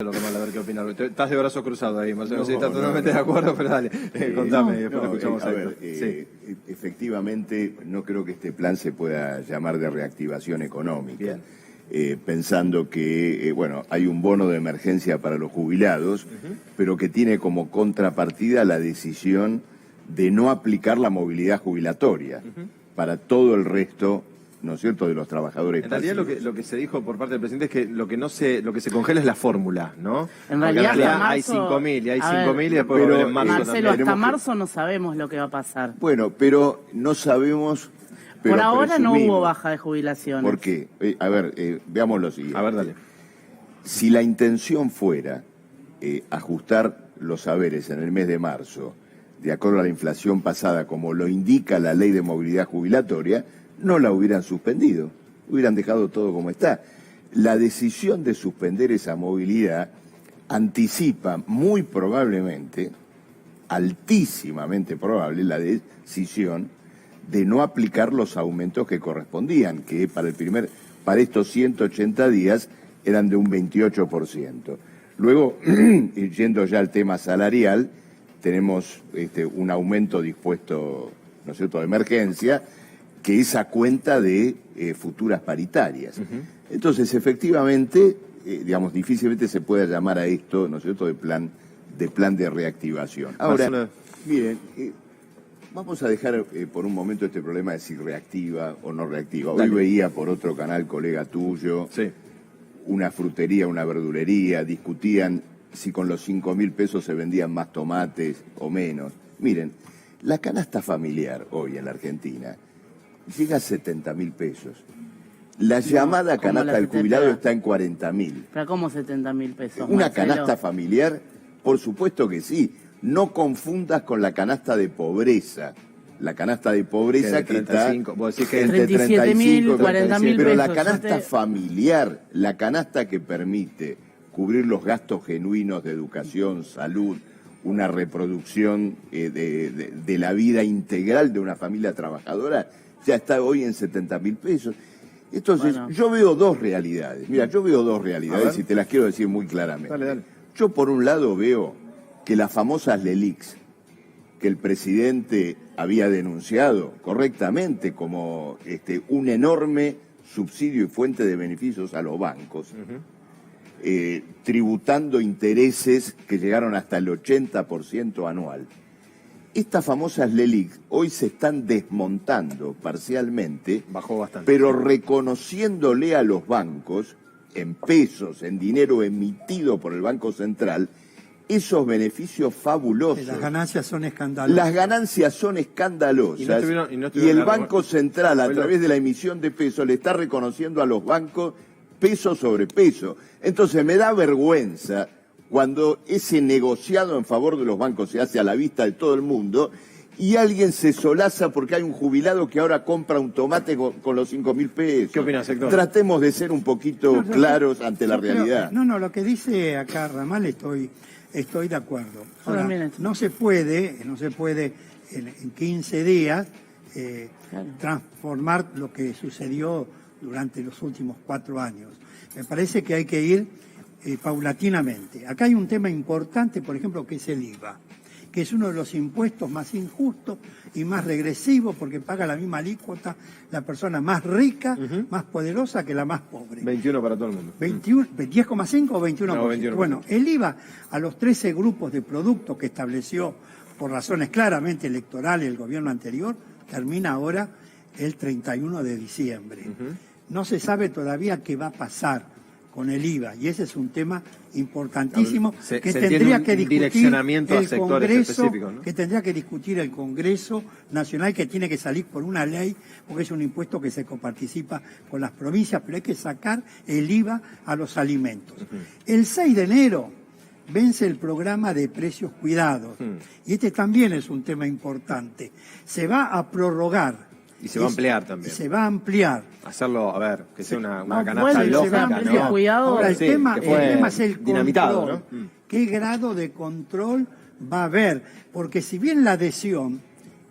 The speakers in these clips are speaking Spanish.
Lo que mal, a ver qué opinas. Estás de brazos cruzados ahí, Marcelo. Sí, estás totalmente de acuerdo, pero dale, contame y después lo escuchamos a Héctor. Efectivamente, no creo que este plan se pueda llamar de reactivación económica. Pensando que, bueno, hay un bono de emergencia para los jubilados, pero que tiene como contrapartida la decisión de no aplicar la movilidad jubilatoria para todo el resto, ¿no es cierto?, de los trabajadores. En realidad lo que se dijo por parte del presidente es que lo que se congela es la fórmula, ¿no? En realidad marzo, hay 5.000 y hay 5.000 y después va a haber en marzo. Marcelo, hasta marzo no sabemos lo que va a pasar. Bueno, pero no sabemos. Pero por ahora no hubo baja de jubilaciones. ¿Por qué? Veamos lo siguiente. A ver, dale. Si la intención fuera ajustar los saberes en el mes de marzo, de acuerdo a la inflación pasada, como lo indica la ley de movilidad jubilatoria, no la hubieran suspendido, hubieran dejado todo como está. La decisión de suspender esa movilidad anticipa muy probablemente, altísimamente probable, la decisión de no aplicar los aumentos que correspondían, que para estos 180 días eran de un 28%. Luego, yendo ya al tema salarial, tenemos un aumento dispuesto, ¿no es cierto?, de emergencia, que es a cuenta de futuras paritarias. Entonces, efectivamente, digamos, difícilmente se pueda llamar a esto, ¿no es cierto?, de plan de reactivación. Ahora, miren, vamos a dejar por un momento este problema de si reactiva o no reactiva. Hoy veía por otro canal, colega tuyo, una frutería, una verdulería, discutían si con los 5.000 pesos se vendían más tomates o menos. Miren, la canasta familiar hoy en la Argentina llega a 70.000 pesos. La llamada canasta del jubilado está en 40.000. ¿Pero cómo 70.000 pesos? ¿Una Marcelo? canasta familiar? Por supuesto que sí. No confundas con la canasta de pobreza. La canasta de pobreza que está entre 37.000 y 40.000 pero pesos. la canasta familiar, la canasta que permite cubrir los gastos genuinos de educación, salud, una reproducción de la vida integral de una familia trabajadora, ya está hoy en 70.000 pesos. Entonces, yo veo dos realidades. Mira, yo veo dos realidades y te las quiero decir muy claramente. Dale. Yo, por un lado, veo que las famosas LELIQs, que el presidente había denunciado correctamente como un enorme subsidio y fuente de beneficios a los bancos, tributando intereses que llegaron hasta el 80% anual. Estas famosas LELIQs hoy se están desmontando parcialmente, bajó bastante, pero reconociéndole a los bancos, en pesos, en dinero emitido por el Banco Central, esos beneficios fabulosos. Las ganancias son escandalosas. Las ganancias son escandalosas. Y el Banco Central, a través de la emisión de pesos, le está reconociendo a los bancos peso sobre peso. Entonces me da vergüenza cuando ese negociado en favor de los bancos se hace a la vista de todo el mundo y alguien se solaza porque hay un jubilado que ahora compra un tomate con los 5.000 pesos. ¿Qué opinas, Héctor? Tratemos de ser un poquito claros ante la realidad. Lo que dice acá Ramal estoy de acuerdo. Ahora, no se puede en 15 días transformar lo que sucedió durante los últimos 4 años. Me parece que hay que ir paulatinamente. Acá hay un tema importante, por ejemplo, que es el IVA, que es uno de los impuestos más injustos y más regresivos porque paga la misma alícuota la persona más rica, más poderosa que la más pobre. 21 para todo el mundo. 10,5 o 21%. No, 21%. Bueno, el IVA a los 13 grupos de productos que estableció por razones claramente electorales el gobierno anterior, termina ahora el 31 de diciembre. No se sabe todavía qué va a pasar con el IVA, y ese es un tema importantísimo que tendría que discutir el Congreso, ¿no? Que tendría que discutir el Congreso Nacional, que tiene que salir por una ley, porque es un impuesto que se coparticipa con las provincias, pero hay que sacar el IVA a los alimentos. El 6 de enero vence el programa de precios cuidados, y este también es un tema importante. Se va a prorrogar. Y se va a ampliar también. Se va a ampliar. Hacerlo, a ver, que sea una canasta lógica, ¿no? Ahora, el tema es el dinamitado, control. ¿no? ¿Qué grado de control va a haber? Porque si bien la adhesión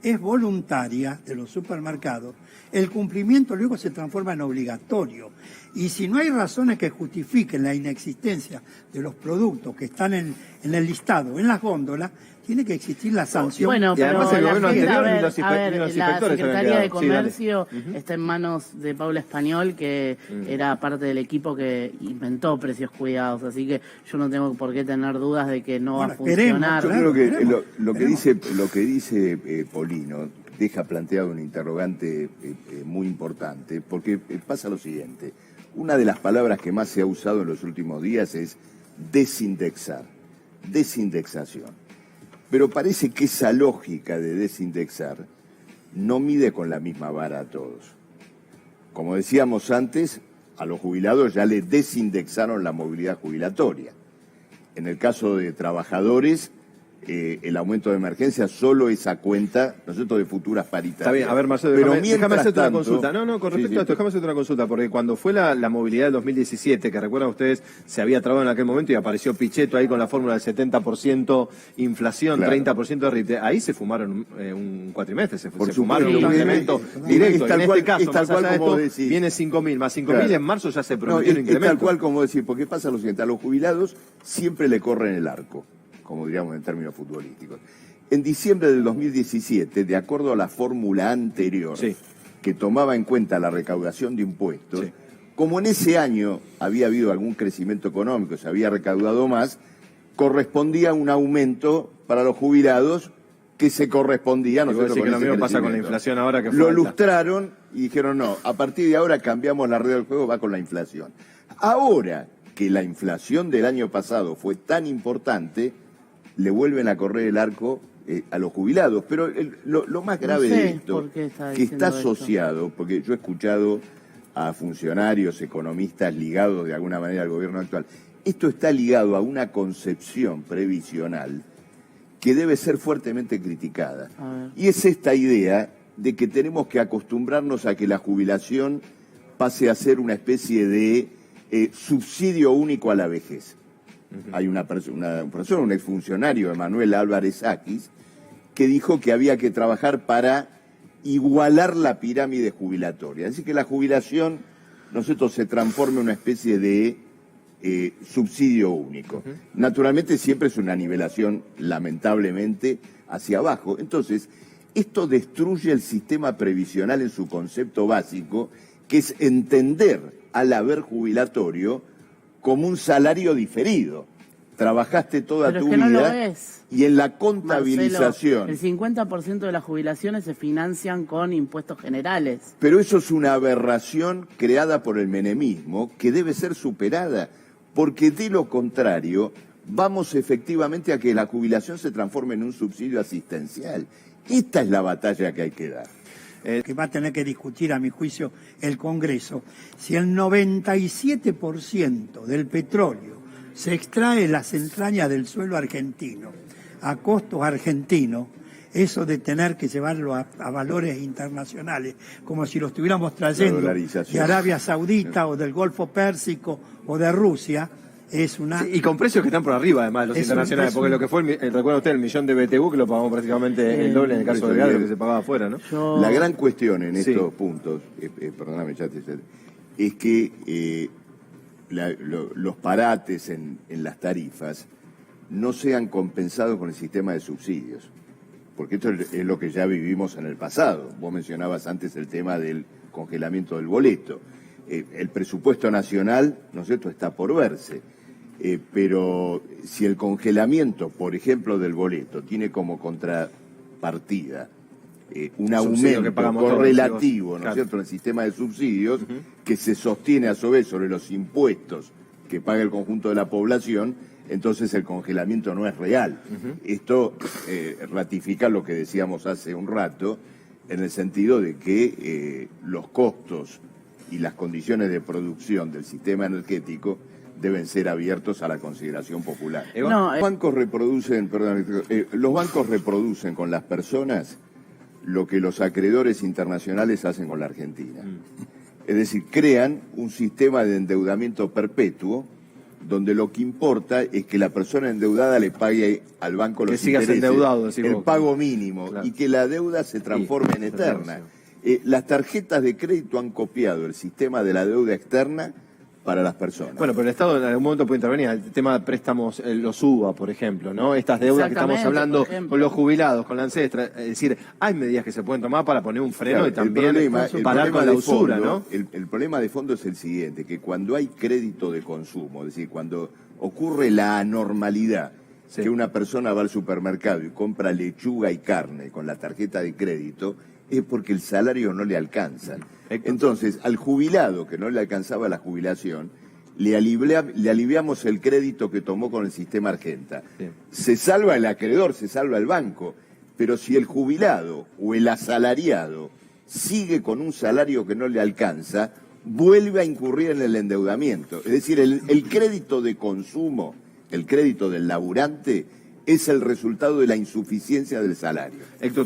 es voluntaria de los supermercados, el cumplimiento luego se transforma en obligatorio. Y si no hay razones que justifiquen la inexistencia de los productos que están en el listado, en las góndolas, tiene que existir la sanción. Bueno, Y además pero el gobierno anterior ni los la inspectores Secretaría de habían quedado. Comercio está en manos de Paula Español, que era parte del equipo que inventó Precios Cuidados, así que yo no tengo por qué tener dudas de que no va a funcionar. Yo creo que lo que Esperemos. dice Polino deja planteado un interrogante muy importante, porque pasa lo siguiente. Una de las palabras que más se ha usado en los últimos días es desindexar, desindexación. Pero parece que esa lógica de desindexar no mide con la misma vara a todos. Como decíamos antes, a los jubilados ya le desindexaron la movilidad jubilatoria. En el caso de trabajadores, el aumento de emergencia solo es a cuenta, ¿no es cierto?, de futuras paritarias. Está bien, a ver, Marcelo, Pero déjame hacerte una tanto, consulta. No, con respecto a esto, déjame hacerte una consulta, porque cuando fue la movilidad del 2017, que recuerdan ustedes, se había trabado en aquel momento y apareció Pichetto ahí con la fórmula del 70% inflación, claro, 30% de RIT, ahí se fumaron un cuatrimestre, se Por fumaron supuesto, un incremento directo. Es tal En cual- este caso, es tal más allá cual de como esto, decís. viene 5.000, más 5.000 Claro. en marzo ya se No, prometió un es incremento. tal cual como decir, porque pasa lo siguiente, a los jubilados siempre le corren el arco, como diríamos en términos futbolísticos. En diciembre del 2017, de acuerdo a la fórmula anterior, Sí. que tomaba en cuenta la recaudación de impuestos, Sí. como en ese año había habido algún crecimiento económico, se había recaudado más, correspondía un aumento para los jubilados que se correspondía, ¿no Y es vos cierto?, decís que con lo ese mismo pasa con la crecimiento. inflación ahora que fue Lo alta. lustraron y dijeron, no, a partir de ahora cambiamos la regla del juego, va con la inflación. Ahora que la inflación del año pasado fue tan importante, le vuelven a correr el arco a los jubilados. Pero lo más grave No sé de esto, por qué está que está diciendo esto. asociado, porque yo he escuchado a funcionarios, economistas ligados de alguna manera al gobierno actual, esto está ligado a una concepción previsional que debe ser fuertemente criticada. A ver. Y es esta idea de que tenemos que acostumbrarnos a que la jubilación pase a ser una especie de subsidio único a la vejez. Hay una persona, un exfuncionario, Emanuel Álvarez Aquis, que dijo que había que trabajar para igualar la pirámide jubilatoria. Así que la jubilación, nosotros se transforma en una especie de subsidio único. Naturalmente siempre es una nivelación, lamentablemente, hacia abajo. Entonces, esto destruye el sistema previsional en su concepto básico, que es entender al haber jubilatorio como un salario diferido. Trabajaste toda Pero tu es que no lo vida es. y en la contabilización. Marcelo, el 50% de las jubilaciones se financian con impuestos generales. Pero eso es una aberración creada por el menemismo que debe ser superada, porque de lo contrario vamos efectivamente a que la jubilación se transforme en un subsidio asistencial. Esta es la batalla que hay que dar. Que va a tener que discutir, a mi juicio, el Congreso. Si el 97% del petróleo se extrae en las entrañas del suelo argentino, a costos argentinos, eso de tener que llevarlo a valores internacionales, como si lo estuviéramos trayendo de Arabia Saudita o del Golfo Pérsico o de Rusia, es una... Sí, y con precios que están por arriba, además, de los internacionales, porque lo que fue, recuerda usted, el millón de BTU, que lo pagamos prácticamente el doble en el caso del gas de lo que se pagaba afuera, ¿no? La gran cuestión en Sí. estos puntos, perdóname, es que los parates en las tarifas no sean compensados con el sistema de subsidios, porque esto es lo que ya vivimos en el pasado. Vos mencionabas antes el tema del congelamiento del boleto. El presupuesto nacional, ¿no es cierto?, está por verse. Pero si el congelamiento, por ejemplo, del boleto tiene como contrapartida un Subsidio que aumento pagamos todos, correlativo, ¿no es claro, cierto?, en el sistema de subsidios, que se sostiene a su vez sobre los impuestos que paga el conjunto de la población, entonces el congelamiento no es real. Esto ratifica lo que decíamos hace un rato, en el sentido de que los costos y las condiciones de producción del sistema energético deben ser abiertos a la consideración popular. No, Los bancos reproducen, los bancos reproducen con las personas lo que los acreedores internacionales hacen con la Argentina. Es decir, crean un sistema de endeudamiento perpetuo donde lo que importa es que la persona endeudada le pague al banco los sigas intereses, endeudado, decís el vos. pago mínimo, Claro. y que la deuda se transforme en eterna. Las tarjetas de crédito han copiado el sistema de la deuda externa para las personas. Bueno, pero el Estado en algún momento puede intervenir. El tema de préstamos, los UBA, por ejemplo, ¿no? Estas deudas que estamos hablando con los jubilados, con la Ancestra. Es decir, hay medidas que se pueden tomar para poner un freno Claro, y también parar con la usura, ¿no? El problema de fondo es el siguiente, que cuando hay crédito de consumo, es decir, cuando ocurre la anormalidad, Sí. que una persona va al supermercado y compra lechuga y carne con la tarjeta de crédito, es porque el salario no le alcanza. Entonces, al jubilado que no le alcanzaba la jubilación, le aliviamos el crédito que tomó con el sistema Argenta. Sí. Se salva el acreedor, se salva el banco, pero si el jubilado o el asalariado sigue con un salario que no le alcanza, vuelve a incurrir en el endeudamiento. Es decir, el crédito de consumo, el crédito del laburante, es el resultado de la insuficiencia del salario. Héctor,